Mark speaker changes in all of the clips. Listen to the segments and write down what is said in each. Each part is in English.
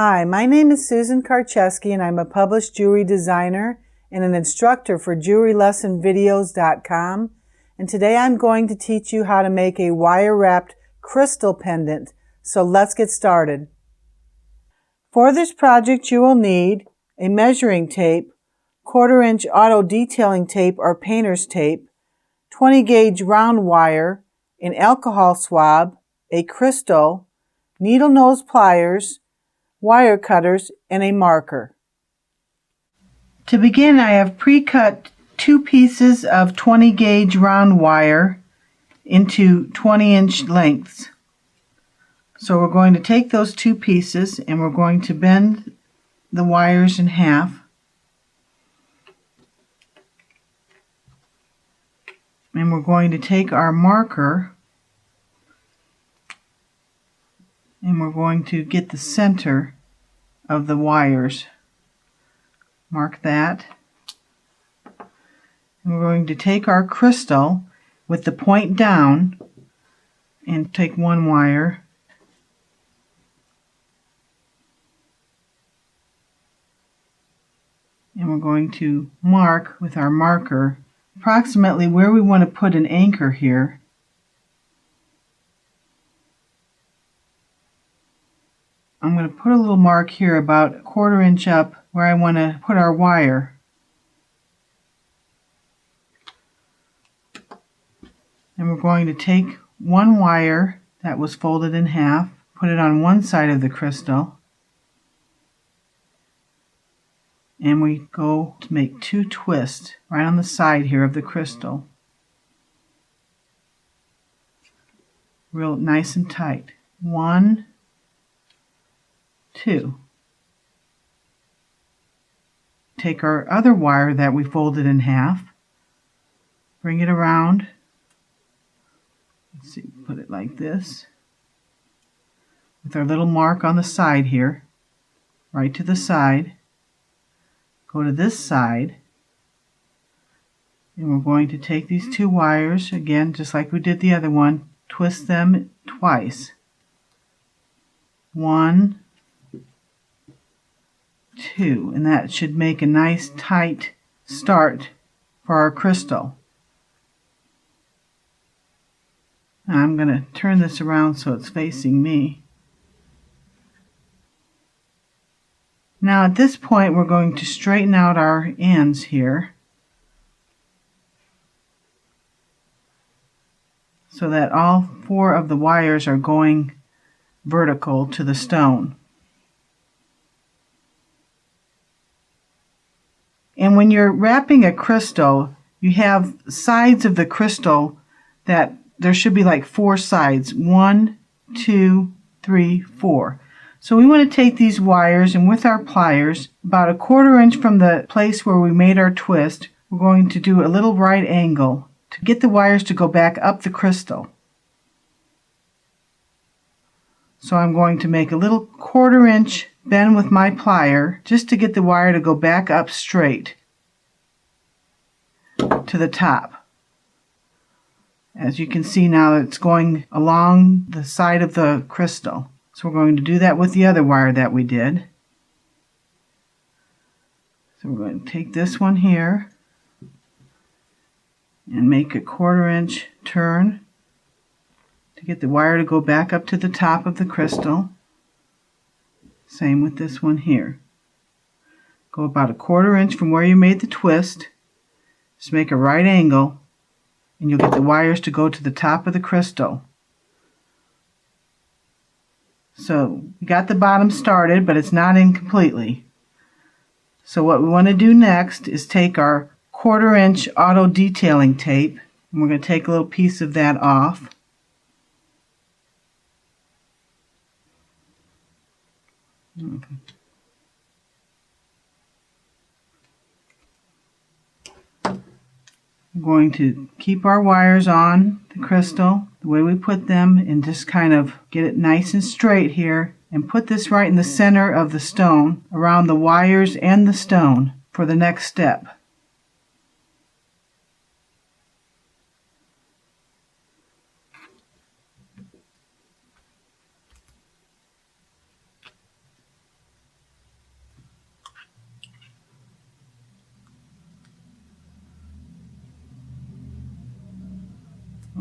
Speaker 1: Hi, my name is Susan Karczewski and I'm a published jewelry designer and an instructor for JewelryLessonVideos.com, and today I'm going to teach you how to make a wire-wrapped crystal pendant. So let's get started. For this project you will need a measuring tape, 1/4 inch auto detailing tape or painter's tape, 20 gauge round wire, an alcohol swab, a crystal, needle nose pliers, wire cutters, and a marker. To begin, I have pre-cut 2 pieces of 20 gauge round wire into 20-inch lengths. So we're going to take those 2 pieces and we're going to bend the wires in half. And we're going to take our marker and we're going to get the center of the wires. Mark that. And we're going to take our crystal with the point down and take one wire and we're going to mark with our marker approximately where we want to put an anchor here. I'm going to put a little mark here about 1/4 inch up where I want to put our wire. And we're going to take one wire that was folded in half, put it on one side of the crystal, and we go to make 2 twists right on the side here of the crystal. Real nice and tight. 1, 2. Take our other wire that we folded in half, bring it around. Let's see, put it like this, with our little mark on the side here, right to the side. Go to this side, and we're going to take these 2 wires, again, just like we did the other one, twist them twice. 1, 2, and that should make a nice tight start for our crystal. Now I'm going to turn this around so it's facing me. Now at this point we're going to straighten out our ends here so that all 4 of the wires are going vertical to the stone. And when you're wrapping a crystal, you have sides of the crystal that there should be like 4 sides. 1, 2, 3, 4. So we want to take these wires and with our pliers, about 1/4 inch from the place where we made our twist, we're going to do a little right angle to get the wires to go back up the crystal. So I'm going to make a little 1/4 inch bend with my plier just to get the wire to go back up straight to the top. As you can see now, it's going along the side of the crystal. So we're going to do that with the other wire that we did. So we're going to take this one here and make a 1/4 inch turn to get the wire to go back up to the top of the crystal. Same with this one here. Go about 1/4 inch from where you made the twist. Just make a right angle and you'll get the wires to go to the top of the crystal. So we got the bottom started, but it's not in completely. So what we want to do next is take our 1/4 inch auto detailing tape, and we're going to take a little piece of that off. Okay. We're going to keep our wires on the crystal the way we put them and just kind of get it nice and straight here and put this right in the center of the stone around the wires and the stone for the next step.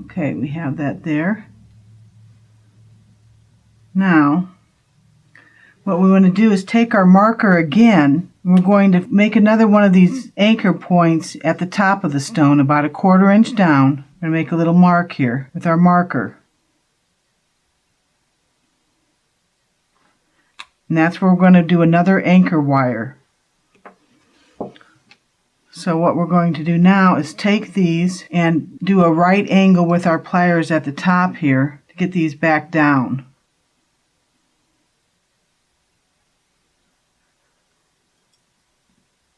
Speaker 1: Okay, we have that there. Now, what we want to do is take our marker again. We're going to make another one of these anchor points at the top of the stone, about 1/4 inch down. We're going to make a little mark here with our marker. And that's where we're going to do another anchor wire. So what we're going to do now is take these and do a right angle with our pliers at the top here to get these back down.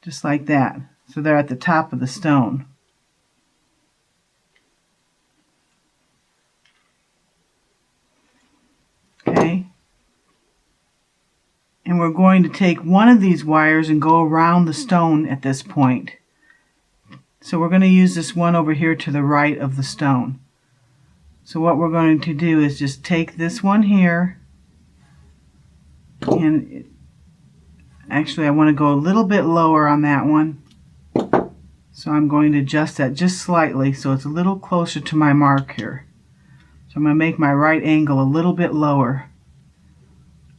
Speaker 1: Just like that. So they're at the top of the stone. Okay. And we're going to take one of these wires and go around the stone at this point. So we're going to use this one over here to the right of the stone. So what we're going to do is just take this one here, and actually I want to go a little bit lower on that one. So I'm going to adjust that just slightly so it's a little closer to my mark here. So I'm going to make my right angle a little bit lower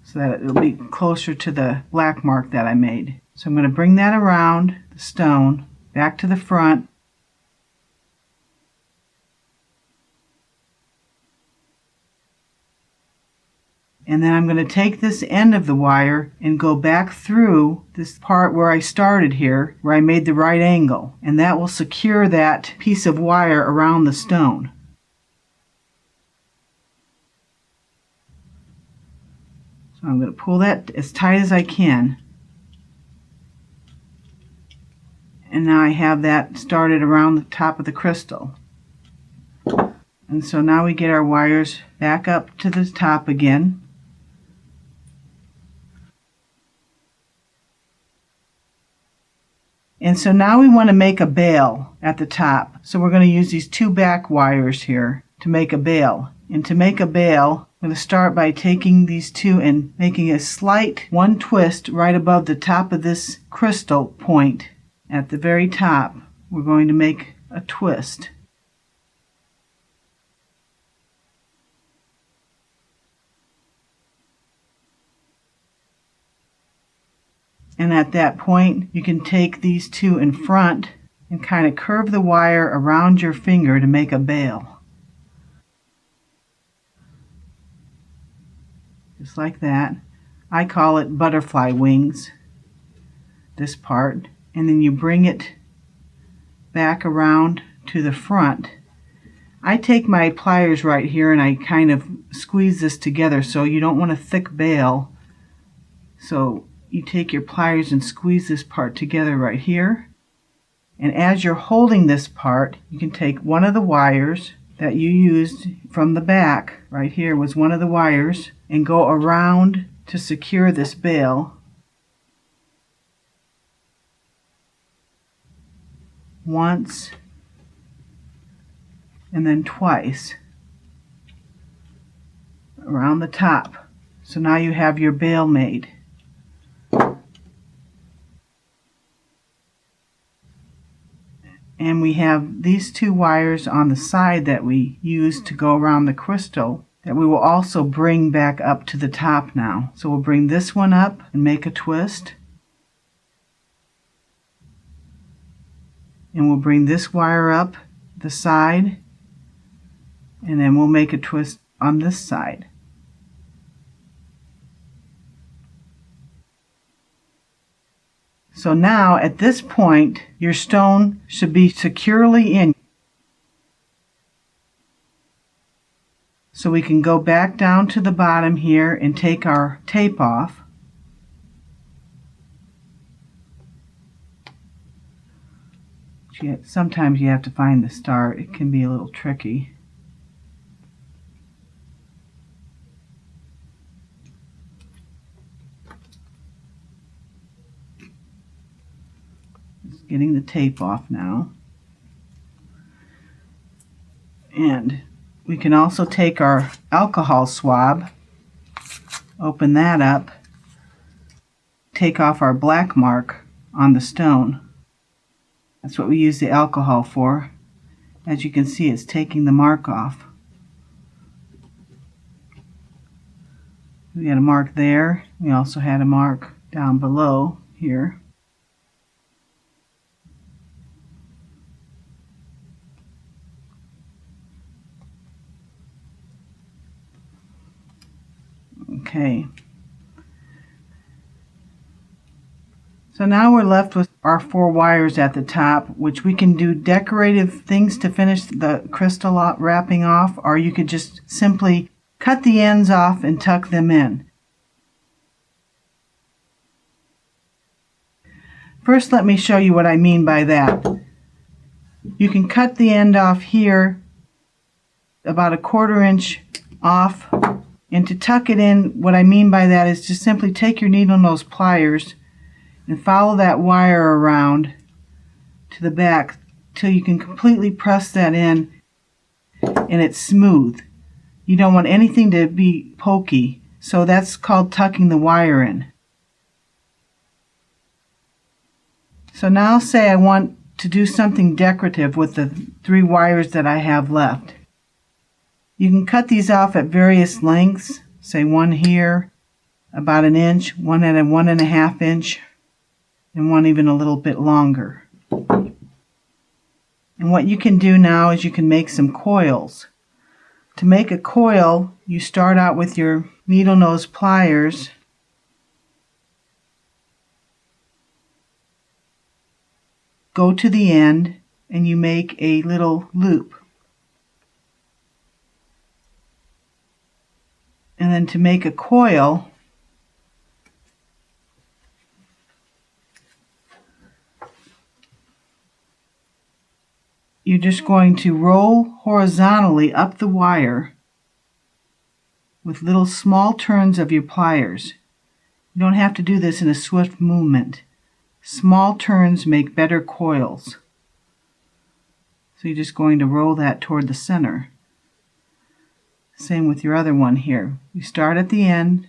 Speaker 1: so that it'll be closer to the black mark that I made. So I'm going to bring that around the stone, back to the front. And then I'm going to take this end of the wire and go back through this part where I started here, where I made the right angle. And that will secure that piece of wire around the stone. So I'm going to pull that as tight as I can. And now I have that started around the top of the crystal. And so now we get our wires back up to the top again. And so now we want to make a bail at the top. So we're going to use these 2 back wires here to make a bail. And to make a bail, I'm going to start by taking these 2 and making a slight one twist right above the top of this crystal point. At the very top, we're going to make a twist. And at that point, you can take these 2 in front and kind of curve the wire around your finger to make a bail. Just like that. I call it butterfly wings, this part. And then you bring it back around to the front. I take my pliers right here and I kind of squeeze this together, so you don't want a thick bail. So you take your pliers and squeeze this part together right here. And as you're holding this part, you can take one of the wires that you used from the back, right here was one of the wires, and go around to secure this bail. Once and then twice around the top. So now you have your bail made. And we have these 2 wires on the side that we used to go around the crystal that we will also bring back up to the top now. So we'll bring this one up and make a twist. And we'll bring this wire up the side, and then we'll make a twist on this side. So now at this point, your stone should be securely in. So we can go back down to the bottom here and take our tape off. Sometimes you have to find the start. It can be a little tricky. Just getting the tape off now. And we can also take our alcohol swab, open that up, take off our black mark on the stone. That's what we use the alcohol for. As you can see, it's taking the mark off. We had a mark there. We also had a mark down below here. Okay. So now we're left with our 4 wires at the top, which we can do decorative things to finish the crystal wrapping off, or you could just simply cut the ends off and tuck them in. First, let me show you what I mean by that. You can cut the end off here about a 1/4 inch off, and to tuck it in, what I mean by that is just simply take your needle nose pliers and follow that wire around to the back till you can completely press that in and it's smooth. You don't want anything to be pokey, so that's called tucking the wire in. So now say I want to do something decorative with the 3 wires that I have left. You can cut these off at various lengths, say one here, about 1 inch, one at a 1.5 inch, and one even a little bit longer. And what you can do now is you can make some coils. To make a coil, you start out with your needle nose pliers, go to the end, and you make a little loop. And then to make a coil, you're just going to roll horizontally up the wire with little small turns of your pliers. You don't have to do this in a swift movement. Small turns make better coils. So you're just going to roll that toward the center. Same with your other one here. You start at the end,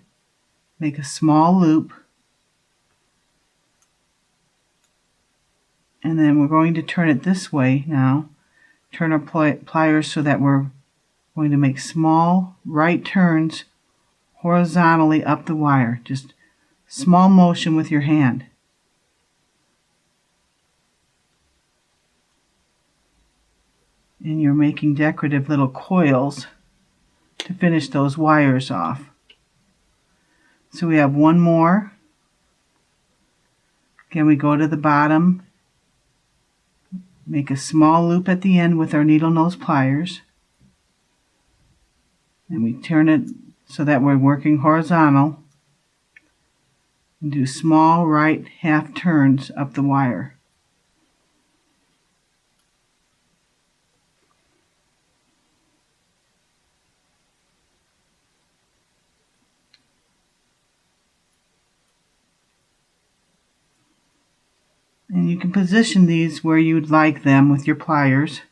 Speaker 1: make a small loop, and then we're going to turn it this way now. Turn our pliers so that we're going to make small right turns horizontally up the wire. Just small motion with your hand. And you're making decorative little coils to finish those wires off. So we have one more. Again, we go to the bottom, make a small loop at the end with our needle nose pliers, and we turn it so that we're working horizontal, and do small right half turns up the wire. And you can position these where you'd like them with your pliers.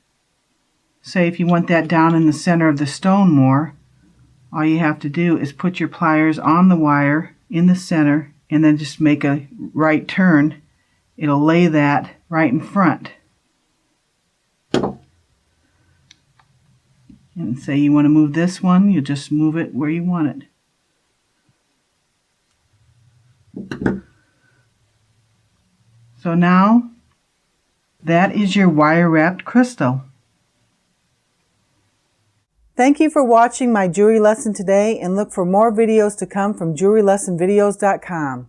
Speaker 1: Say if you want that down in the center of the stone more, all you have to do is put your pliers on the wire in the center and then just make a right turn. It'll lay that right in front. And say you want to move this one, you just move it where you want it. So now, that is your wire-wrapped crystal. Thank you for watching my jewelry lesson today, and look for more videos to come from JewelryLessonVideos.com.